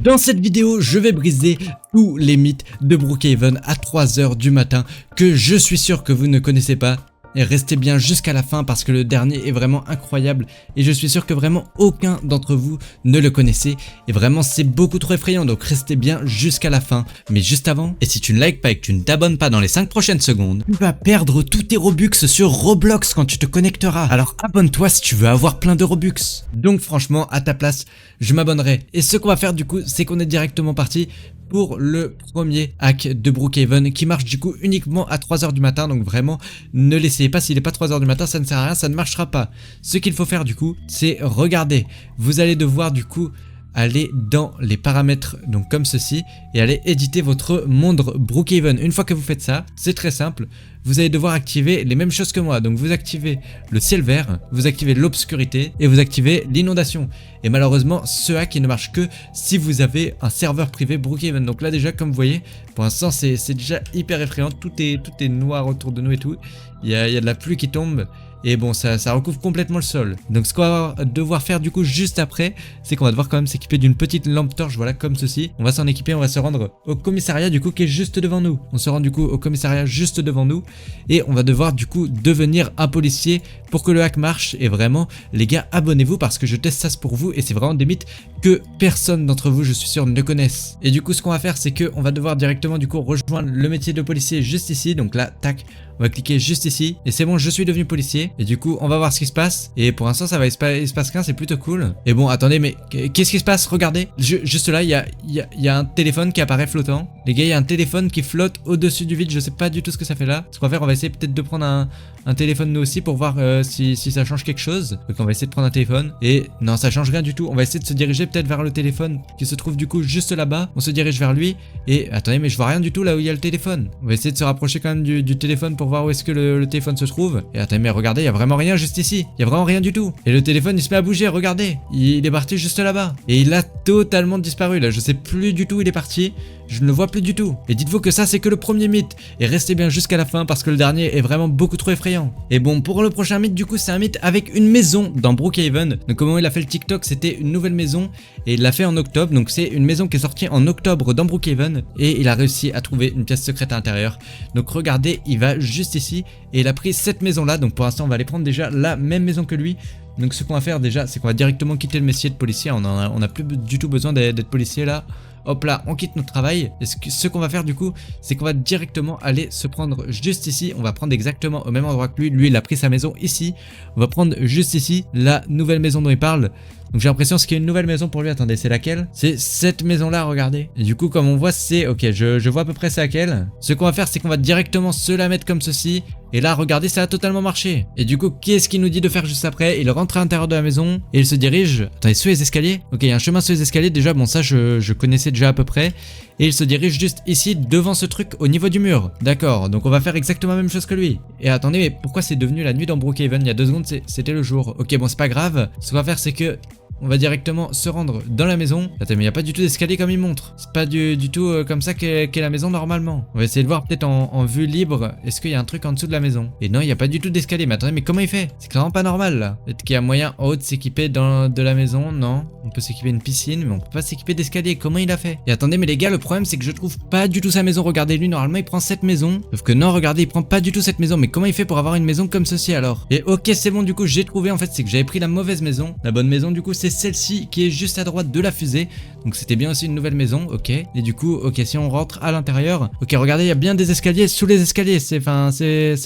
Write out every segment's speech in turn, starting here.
Dans cette vidéo, je vais briser tous les mythes de Brookhaven à 3 h du matin que je suis sûr que vous ne connaissez pas. Et restez bien jusqu'à la fin parce que le dernier est vraiment incroyable et je suis sûr que vraiment aucun d'entre vous ne le connaissait et vraiment c'est beaucoup trop effrayant, donc restez bien jusqu'à la fin. Mais juste avant, et si tu ne likes pas et que tu ne t'abonnes pas dans les 5 prochaines secondes, tu vas perdre tous tes Robux sur Roblox quand tu te connecteras. Alors abonne-toi si tu veux avoir plein de Robux. Donc franchement, à ta place, je m'abonnerai. Et ce qu'on va faire du coup, c'est qu'on est directement parti pour le premier hack de Brookhaven qui marche du coup uniquement à 3 h du matin. Donc vraiment ne l'essayez pas, s'il n'est pas 3 h du matin ça ne sert à rien, ça ne marchera pas. Ce qu'il faut faire du coup c'est regarder, vous allez devoir du coup aller dans les paramètres donc comme ceci et aller éditer votre monde Brookhaven. Une fois que vous faites ça, c'est très simple, vous allez devoir activer les mêmes choses que moi. Donc vous activez le ciel vert, vous activez l'obscurité et vous activez l'inondation. Et malheureusement ce hack il ne marche que si vous avez un serveur privé Brookhaven. Donc là déjà comme vous voyez, pour l'instant c'est déjà hyper effrayant, tout est noir autour de nous et tout. Il y a de la pluie qui tombe. Et bon ça recouvre complètement le sol. Donc ce qu'on va devoir faire du coup juste après, c'est qu'on va devoir quand même s'équiper d'une petite lampe torche, voilà comme ceci. On va s'en équiper, on va se rendre au commissariat du coup qui est juste devant nous. On se rend du coup au commissariat juste devant nous. Et on va devoir du coup devenir un policier pour que le hack marche. Et vraiment les gars, abonnez-vous parce que je teste ça pour vous. Et c'est vraiment des mythes que personne d'entre vous je suis sûr ne connaissent. Et du coup ce qu'on va faire c'est que on va devoir directement du coup rejoindre le métier de policier juste ici. Donc là tac, on va cliquer juste ici et c'est bon, je suis devenu policier. Et du coup on va voir ce qui se passe. Et pour l'instant ça va, il se passe rien, c'est plutôt cool. Et bon attendez, mais qu'est-ce qui se passe? Regardez, juste là il y a un téléphone qui apparaît flottant. Les gars, il y a un téléphone qui flotte au-dessus du vide. Je sais pas du tout ce que ça fait là. Ce qu'on va faire, on va essayer peut-être de prendre un téléphone nous aussi pour voir si ça change quelque chose. Donc on va essayer de prendre un téléphone. Et non, ça change rien du tout. On va essayer de se diriger peut-être vers le téléphone qui se trouve du coup juste là-bas. On se dirige vers lui. Et attendez, mais je vois rien du tout là où il y a le téléphone. On va essayer de se rapprocher quand même du téléphone pour voir où est-ce que le téléphone se trouve. Et attendez, mais regardez, il y a vraiment rien juste ici. Il y a vraiment rien du tout. Et le téléphone il se met à bouger, regardez. Il est parti juste là-bas. Et il a totalement disparu là. Je sais plus du tout où il est parti. Je ne le vois plus du tout. Et dites-vous que ça c'est que le premier mythe. Et restez bien jusqu'à la fin parce que le dernier est vraiment beaucoup trop effrayant. Et bon, pour le prochain mythe du coup c'est un mythe avec une maison dans Brookhaven. Donc comment il a fait le TikTok, c'était une nouvelle maison. Et il l'a fait en octobre. Donc c'est une maison qui est sortie en octobre dans Brookhaven. Et il a réussi à trouver une pièce secrète à l'intérieur. Donc regardez, il va juste ici. Et il a pris cette maison là. Donc pour l'instant on va aller prendre déjà la même maison que lui. Donc ce qu'on va faire déjà c'est qu'on va directement quitter le métier de policier. On a plus du tout besoin d'être policier là. Hop là, on quitte notre travail. Et ce qu'on va faire du coup, c'est qu'on va directement aller se prendre juste ici. On va prendre exactement au même endroit que lui. Lui, il a pris sa maison ici. On va prendre juste ici la nouvelle maison dont il parle. Donc j'ai l'impression qu'il y a une nouvelle maison pour lui. Attendez, c'est laquelle? C'est cette maison là, regardez. Et du coup comme on voit c'est... Ok, je vois à peu près c'est laquelle. Ce qu'on va faire c'est qu'on va directement se la mettre comme ceci. Et là regardez, ça a totalement marché. Et du coup qu'est-ce qu'il nous dit de faire juste après? Il rentre à l'intérieur de la maison et il se dirige... Attendez, sous les escaliers. Ok, il y a un chemin sous les escaliers déjà. Bon ça je connaissais déjà à peu près. Et il se dirige juste ici devant ce truc au niveau du mur. D'accord, donc on va faire exactement la même chose que lui. Et attendez, mais pourquoi c'est devenu la nuit dans Brookhaven? Il y a 2 secondes c'était le jour. Ok bon c'est pas grave. Ce qu'on va faire c'est que... on va directement se rendre dans la maison. Attends, mais il n'y a pas du tout d'escalier comme il montre. C'est pas du tout comme ça qu'est la maison normalement. On va essayer de voir peut-être en vue libre. Est-ce qu'il y a un truc en dessous de la maison? Et non, il n'y a pas du tout d'escalier. Mais attendez, mais comment il fait? C'est clairement pas normal là. Peut-être qu'il y a moyen en haut de s'équiper de la maison. Non, on peut s'équiper d'une piscine, mais on peut pas s'équiper d'escalier. Comment il a fait? Et attendez, mais les gars, le problème c'est que je trouve pas du tout sa maison. Regardez, lui, normalement il prend cette maison. Sauf que non, regardez, il prend pas du tout cette maison. Mais comment il fait pour avoir une maison comme ceci alors? Et ok, c'est bon, du coup, j'ai trouvé. En fait, c'est que j'avais pris la mauvaise maison. La bonne maison, du coup, c'est celle-ci qui est juste à droite de la fusée. Donc c'était bien aussi une nouvelle maison, ok. Et du coup, ok, si on rentre à l'intérieur, ok, regardez, il y a bien des escaliers sous les escaliers, c'est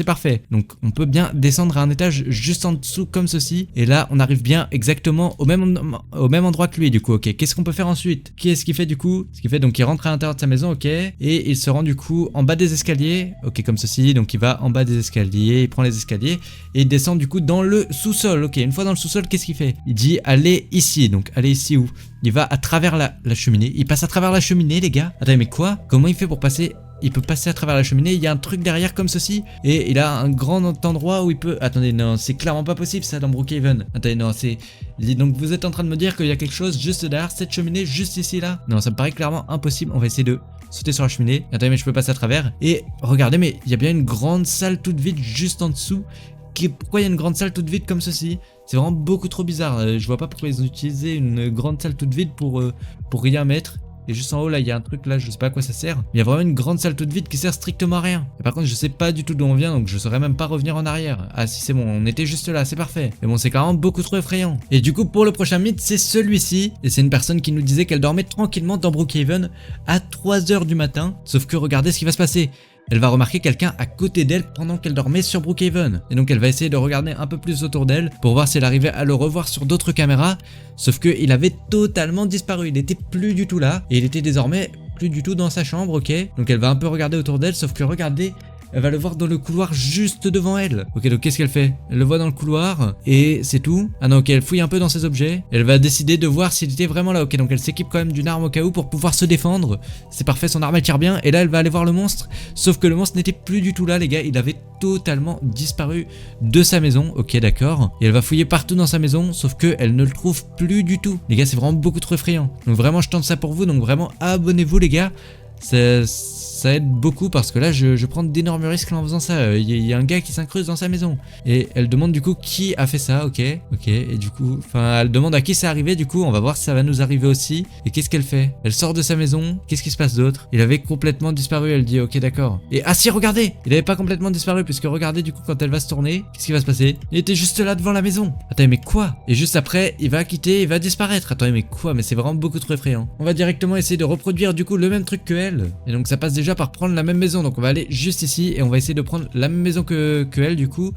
parfait. Donc on peut bien descendre à un étage juste en dessous comme ceci. Et là, on arrive bien exactement au même endroit que lui, du coup, ok. Qu'est-ce qu'on peut faire ensuite? Qu'est-ce qu'il fait du coup? Ce qu'il fait, donc il rentre à l'intérieur de sa maison, ok. Et il se rend du coup en bas des escaliers, ok, comme ceci. Donc il va en bas des escaliers, il prend les escaliers et il descend du coup dans le sous-sol, ok. Une fois dans le sous-sol, qu'est-ce qu'il fait? Il dit allez ici, donc allez ici où? Il va à travers la cheminée. Il passe à travers la cheminée, les gars. Attendez, mais quoi? Comment il fait pour passer? Il peut passer à travers la cheminée. Il y a un truc derrière comme ceci. Et il a un grand endroit où il peut... Attendez, non, c'est clairement pas possible ça dans Brookhaven. Attendez, non, c'est... Donc vous êtes en train de me dire qu'il y a quelque chose juste derrière cette cheminée, juste ici là? Non, ça me paraît clairement impossible. On va essayer de sauter sur la cheminée. Attendez, mais je peux passer à travers. Et regardez, mais il y a bien une grande salle toute vide juste en dessous. Pourquoi il y a une grande salle toute vide comme ceci? C'est vraiment beaucoup trop bizarre. Je vois pas pourquoi ils ont utilisé une grande salle toute vide pour rien mettre. Et juste en haut là il y a un truc là, je sais pas à quoi ça sert. Il y a vraiment une grande salle toute vide qui sert strictement à rien. Et par contre je sais pas du tout d'où on vient, donc je saurais même pas revenir en arrière. Ah si c'est bon, on était juste là, c'est parfait. Mais bon c'est quand même beaucoup trop effrayant. Et du coup pour le prochain mythe c'est celui-ci. Et c'est une personne qui nous disait qu'elle dormait tranquillement dans Brookhaven à 3h du matin. Sauf que regardez ce qui va se passer. Elle va remarquer quelqu'un à côté d'elle pendant qu'elle dormait sur Brookhaven. Et donc elle va essayer de regarder un peu plus autour d'elle pour voir si elle arrivait à le revoir sur d'autres caméras. Sauf qu'il avait totalement disparu, il était plus du tout là. Et il était désormais plus du tout dans sa chambre, ok. Donc elle va un peu regarder autour d'elle, sauf que regardez, elle va le voir dans le couloir juste devant elle. Ok, donc qu'est-ce qu'elle fait? Elle le voit dans le couloir et c'est tout. Ah non, ok, elle fouille un peu dans ses objets. Elle va décider de voir s'il était vraiment là. Ok, donc elle s'équipe quand même d'une arme au cas où pour pouvoir se défendre. C'est parfait, son arme elle tire bien. Et là, elle va aller voir le monstre. Sauf que le monstre n'était plus du tout là, les gars. Il avait totalement disparu de sa maison. Ok, d'accord. Et elle va fouiller partout dans sa maison, sauf que elle ne le trouve plus du tout. Les gars, c'est vraiment beaucoup trop effrayant. Donc vraiment, je tente ça pour vous. Donc vraiment, abonnez-vous, les gars. Ça aide beaucoup parce que là je prends d'énormes risques en faisant ça. Il y a un gars qui s'incruste dans sa maison et elle demande du coup qui a fait ça. Ok, et du coup elle demande à qui c'est arrivé. Du coup on va voir si ça va nous arriver aussi. Et qu'est-ce qu'elle fait? Elle sort de sa maison. Qu'est-ce qui se passe d'autre? Il avait complètement disparu. Elle dit ok d'accord. Et ah si regardez, il avait pas complètement disparu puisque regardez du coup quand elle va se tourner, qu'est-ce qui va se passer? Il était juste là devant la maison. Attendez mais quoi? Et juste après il va quitter, il va disparaître. Attendez mais quoi? Mais c'est vraiment beaucoup trop effrayant. On va directement essayer de reproduire du coup le même truc que elle. Et donc ça passe déjà par prendre la même maison. Donc on va aller juste ici et on va essayer de prendre la même maison que elle du coup.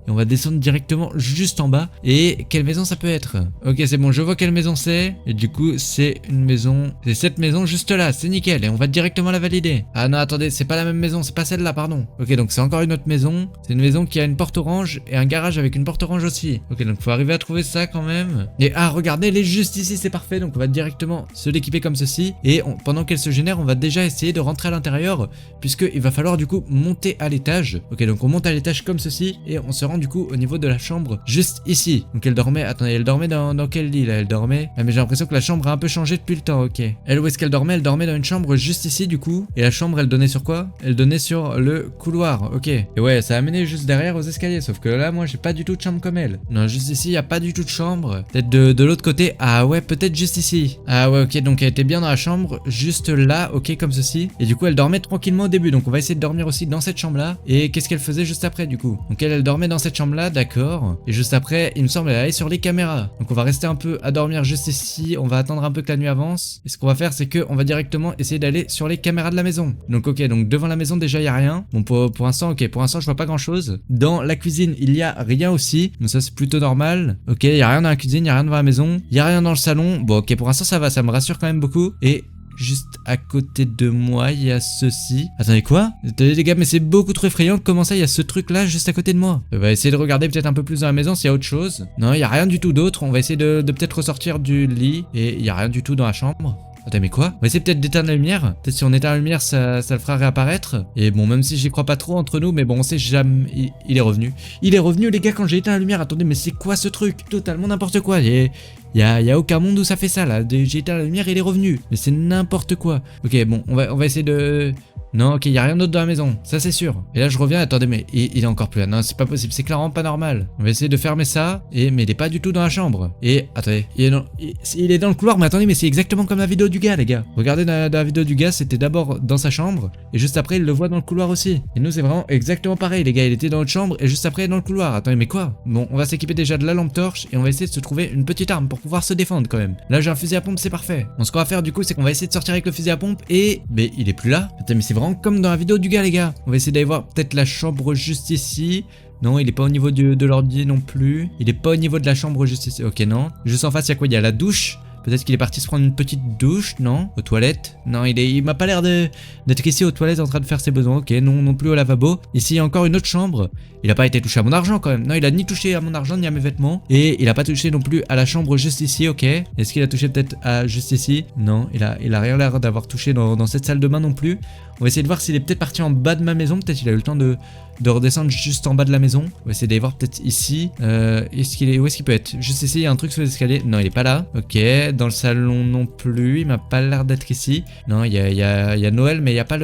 Et on va descendre directement juste en bas. Et quelle maison ça peut être? Ok c'est bon, je vois quelle maison c'est. Et du coup c'est une maison. C'est cette maison juste là, c'est nickel. Et on va directement la valider. Ah non attendez, c'est pas la même maison, c'est pas celle-là, pardon. Ok donc c'est encore une autre maison. C'est une maison qui a une porte orange et un garage avec une porte orange aussi. Ok donc faut arriver à trouver ça quand même. Et ah regardez, elle est juste ici, c'est parfait. Donc on va directement se l'équiper comme ceci. Et pendant qu'elle se génère, on va déjà essayer de rentrer à l'intérieur. Puisqu'il va falloir du coup monter à l'étage. Ok donc on monte à l'étage comme ceci. Et on se rend du coup au niveau de la chambre juste ici. Donc elle dormait, attendez, elle dormait dans quel lit là? Elle dormait, ah mais j'ai l'impression que la chambre a un peu changé depuis le temps. Ok, elle, où est-ce qu'elle dormait? Elle dormait dans une chambre juste ici du coup. Et la chambre elle donnait sur quoi? Elle donnait sur le couloir. Ok, et ouais ça a mené juste derrière aux escaliers, sauf que là moi j'ai pas du tout de chambre comme elle. Non juste ici y a pas du tout de chambre. Peut-être de l'autre côté. Ah ouais peut-être juste ici. Ah ouais ok, donc elle était bien dans la chambre juste là. Ok comme ceci. Et du coup elle dormait tranquillement au début. Donc on va essayer de dormir aussi dans cette chambre là. Et qu'est-ce qu'elle faisait juste après du coup? Donc elle dormait dans cette chambre là, d'accord. Et juste après, il me semble, elle allait sur les caméras. Donc on va rester un peu à dormir juste ici. On va attendre un peu que la nuit avance. Et ce qu'on va faire, c'est qu'on va directement essayer d'aller sur les caméras de la maison. Donc ok, donc devant la maison déjà il y a rien. Bon pour l'instant, ok, pour l'instant je vois pas grand chose. Dans la cuisine, il y a rien aussi. Donc ça c'est plutôt normal. Ok, il y a rien dans la cuisine, il y a rien devant la maison. Il y a rien dans le salon. Bon ok, pour l'instant ça va, ça me rassure quand même beaucoup. Et juste à côté de moi, il y a ceci. Attendez, quoi? Attendez les gars, mais c'est beaucoup trop effrayant. Comment ça, il y a ce truc là juste à côté de moi? On va essayer de regarder peut-être un peu plus dans la maison s'il y a autre chose. Non, il y a rien du tout d'autre. On va essayer de peut-être ressortir du lit. Et il y a rien du tout dans la chambre. Attends mais quoi? On va essayer peut-être d'éteindre la lumière. Peut-être si on éteint la lumière ça le fera réapparaître. Et bon même si j'y crois pas trop entre nous, mais bon on sait jamais. Il est revenu. Il est revenu les gars quand j'ai éteint la lumière. Attendez mais c'est quoi ce truc? Totalement n'importe quoi. Il y a aucun monde où ça fait ça là. J'ai éteint la lumière et il est revenu. Mais c'est n'importe quoi. Ok bon on va essayer de... Non, ok, il n'y a rien d'autre dans la maison, ça c'est sûr. Et là je reviens, attendez, mais il est encore plus là. Non, c'est pas possible, c'est clairement pas normal. On va essayer de fermer ça, mais il est pas du tout dans la chambre. Et, attendez, il est dans le couloir, mais attendez, mais c'est exactement comme la vidéo du gars, les gars. Regardez dans la vidéo du gars, c'était d'abord dans sa chambre, et juste après il le voit dans le couloir aussi. Et nous c'est vraiment exactement pareil, les gars, il était dans notre chambre, et juste après il est dans le couloir. Attendez, mais quoi? Bon, on va s'équiper déjà de la lampe torche, et on va essayer de se trouver une petite arme pour pouvoir se défendre quand même. Là j'ai un fusil à pompe, c'est parfait. Bon, ce qu'on va faire du coup, c'est qu'on va essayer de sortir avec le fusil à pompe, et... Mais il est plus là. Attends, mais c'est vraiment comme dans la vidéo du gars les gars. On va essayer d'aller voir peut-être la chambre juste ici. Non, il est pas au niveau de l'ordi non plus. Il est pas au niveau de la chambre juste ici. Ok, non. Juste en face, il y a quoi? Il y a la douche. Peut-être qu'il est parti se prendre une petite douche, non? Aux toilettes? Non, il m'a pas l'air d'être ici aux toilettes en train de faire ses besoins. Ok, non plus au lavabo. Ici, il y a encore une autre chambre. Il a pas été touché à mon argent quand même. Non, il a ni touché à mon argent ni à mes vêtements. Et il a pas touché non plus à la chambre juste ici, ok? Est-ce qu'il a touché peut-être à juste ici? Non, il a rien l'air d'avoir touché dans cette salle de bain non plus. On va essayer de voir s'il est peut-être parti en bas de ma maison. Peut-être qu'il a eu le temps de redescendre juste en bas de la maison. On va essayer d'aller voir peut-être ici. Où est-ce qu'il peut être? Juste ici, il y a un truc sur les escaliers. Non, il est pas là. Ok, dans le salon non plus. Il m'a pas l'air d'être ici. Non, il y a Noël, mais il y a pas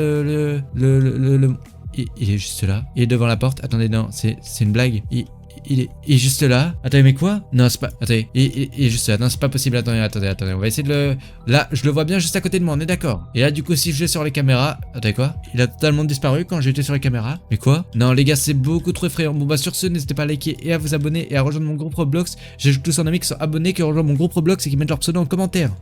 il est juste là. Il est devant la porte. Attendez, non, c'est une blague. il est juste là. Attendez, mais quoi? Non, c'est pas... Attendez, il est juste là. Non, c'est pas possible. Attendez. On va essayer de le... Là, je le vois bien juste à côté de moi, on est d'accord. Et là, du coup, si je vais sur les caméras... Attendez, quoi? Il a totalement disparu quand j'étais sur les caméras. Mais quoi? Non, les gars, c'est beaucoup trop effrayant. Bon, bah, sur ce, n'hésitez pas à liker et à vous abonner et à rejoindre mon groupe Roblox. J'ajoute tous en amis qui sont abonnés, qui rejoignent mon groupe Roblox et qui mettent leur pseudo en commentaire.